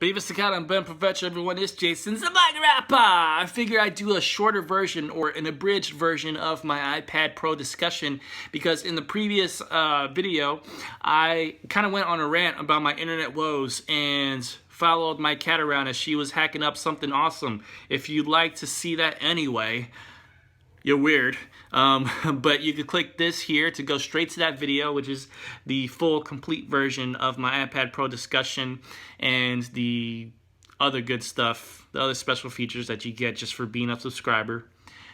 Viva Staccato and Ben Professor, everyone. It's Jason the Black Rapper. I figure I'd do a shorter version or an abridged version of my iPad Pro discussion because in the previous video, I kind of went on a rant about my internet woes and followed my cat around as she was hacking up something awesome. If you'd like to see that anyway, you're weird. But you could click this here to go straight to that video, which is the full complete version of my iPad Pro discussion and the other good stuff, the other special features that you get just for being a subscriber.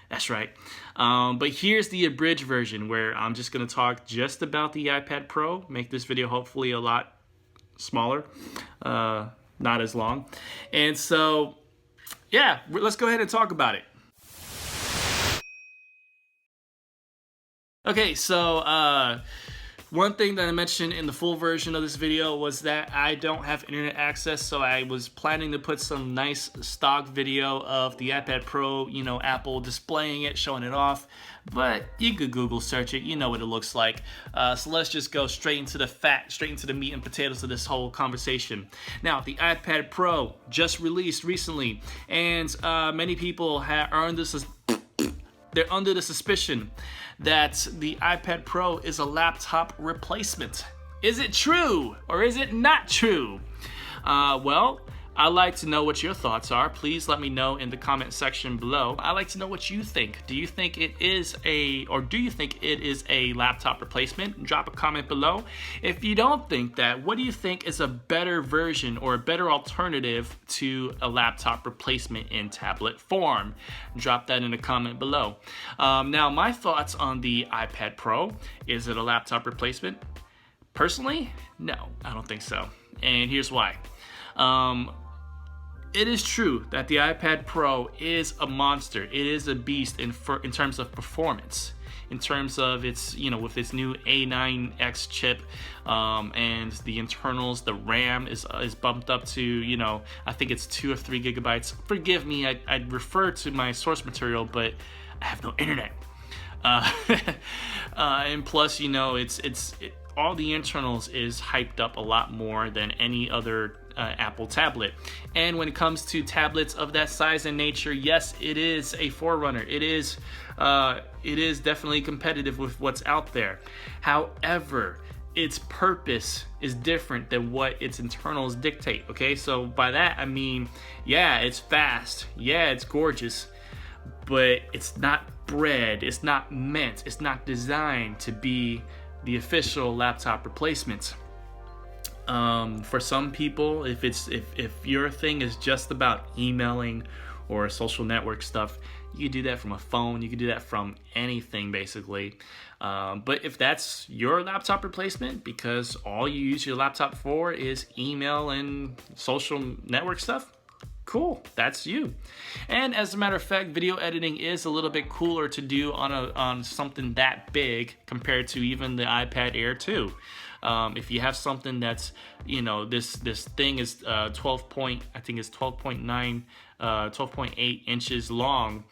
That's right. But here's the abridged version where I'm just going to talk just about the iPad Pro, make this video hopefully a lot smaller, not as long. And so, yeah, let's go ahead and talk about it. Okay, so one thing that I mentioned in the full version of this video was that I don't have internet access, so I was planning to put some nice stock video of the iPad Pro, you know, Apple displaying it, showing it off, but you could Google search it, you know what it looks like. So let's just go straight into the meat and potatoes of this whole conversation. Now, the iPad Pro just released recently, and many people are under the suspicion that the iPad Pro is a laptop replacement. Is it true or is it not true? Well, I'd like to know what your thoughts are. Please let me know in the comment section below. I'd like to know what you think. Do you think it is a laptop replacement? Drop a comment below. If you don't think that, what do you think is a better version or a better alternative to a laptop replacement in tablet form? Drop that in a comment below. Now, my thoughts on the iPad Pro. Is it a laptop replacement? Personally, no, I don't think so. And here's why. It is true that the iPad Pro is a monster. It is a beast in terms of performance, in terms of its, you know, with its new A9X chip, and the internals, the RAM is bumped up to, you know, I think it's 2 or 3 gigabytes. Forgive me, I refer to my source material, but I have no internet. And plus, you know, all the internals is hyped up a lot more than any other Apple tablet. And when it comes to tablets of that size and nature, yes, it is a forerunner. It is definitely competitive with what's out there. However, its purpose is different than what its internals dictate. Okay, so by that I mean, yeah, it's fast, yeah, it's gorgeous, but it's not bred, it's not meant, it's not designed to be the official laptop replacement. For some people, if your thing is just about emailing or social network stuff, you can do that from a phone, you can do that from anything basically. But if that's your laptop replacement because all you use your laptop for is email and social network stuff, cool, that's you. And as a matter of fact, video editing is a little bit cooler to do on something that big compared to even the iPad Air 2. If you have something that's, you know, this thing is 12.8 inches long,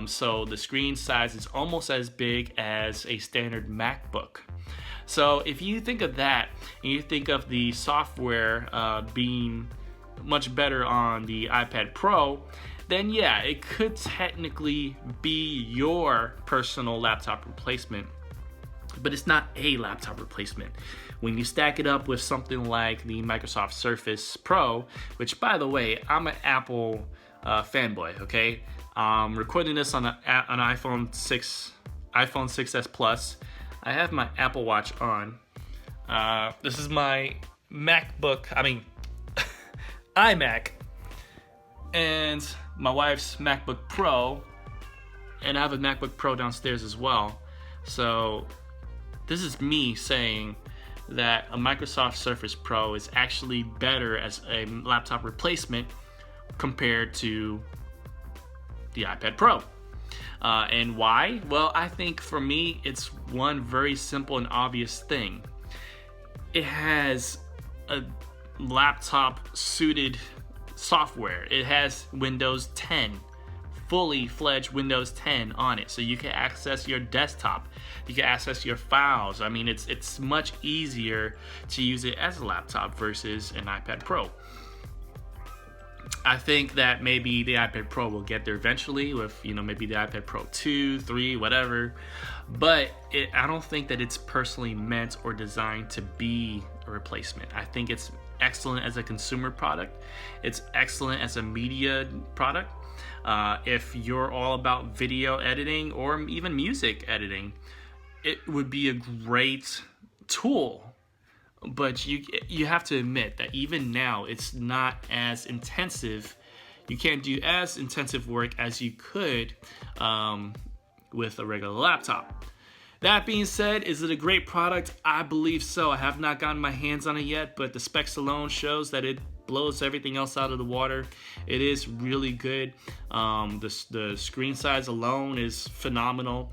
so the screen size is almost as big as a standard MacBook. So if you think of that and you think of the software being much better on the iPad Pro, then yeah, it could technically be your personal laptop replacement, but it's not a laptop replacement. When you stack it up with something like the Microsoft Surface Pro, which by the way, I'm an Apple fanboy, okay? Recording this on an iPhone 6s Plus. I have my Apple Watch on. This is my iMac, and my wife's MacBook Pro, and I have a MacBook Pro downstairs as well. So this is me saying that a Microsoft Surface Pro is actually better as a laptop replacement compared to the iPad Pro. And why? Well, I think for me, it's one very simple and obvious thing. It has a laptop suited software. It has Windows 10, fully fledged Windows 10 on it, so you can access your desktop, you can access your files. I mean, it's much easier to use it as a laptop versus an iPad Pro. I think that maybe the iPad Pro will get there eventually with, maybe the iPad Pro 2, 3, whatever. But I don't think that it's personally meant or designed to be a replacement. I think it's excellent as a consumer product. It's excellent as a media product. If you're all about video editing or even music editing, it would be a great tool. But you have to admit that even now, it's not as intensive. You can't do as intensive work as you could with a regular laptop. That being said, is it a great product? I believe so. I have not gotten my hands on it yet, but the specs alone shows that it blows everything else out of the water. It is really good. The screen size alone is phenomenal.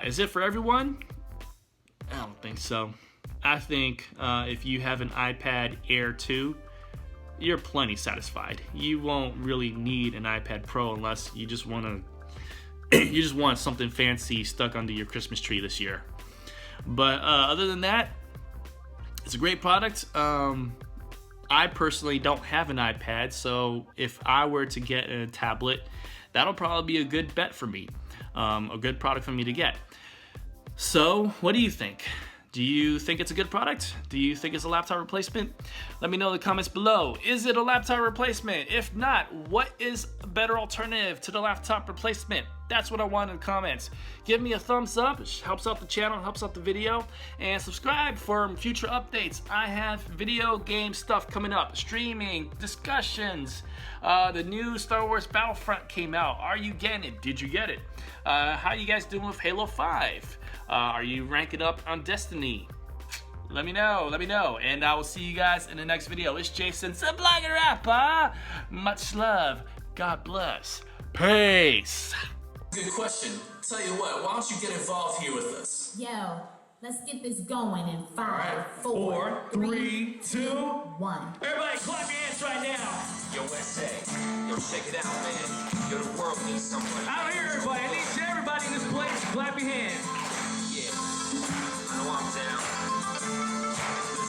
Is it for everyone? I don't think so. I think if you have an iPad Air 2, you're plenty satisfied. You won't really need an iPad Pro unless you just want something fancy stuck under your Christmas tree this year. But other than that, it's a great product. I personally don't have an iPad, so if I were to get a tablet, that'll probably be a good bet for me, a good product for me to get. So, what do you think? Do you think it's a good product? Do you think it's a laptop replacement? Let me know in the comments below. Is it a laptop replacement? If not, what is a better alternative to the laptop replacement? That's what I want in the comments. Give me a thumbs up. It helps out the channel, helps out the video. And subscribe for future updates. I have video game stuff coming up. Streaming, discussions. The new Star Wars Battlefront came out. Are you getting it? Did you get it? How you guys doing with Halo 5? Are you ranking up on Destiny? Let me know. And I will see you guys in the next video. It's Jason, the Blogger Rapper. Much love. God bless. Peace. Good question. Tell you what, why don't you get involved here with us? Yo, let's get this going in 5, Alright, 4, 3, 2, 1. Everybody clap your hands right now. Yo, SA. Yo, check it out, man. Yo, the world needs someone. Out here, everybody.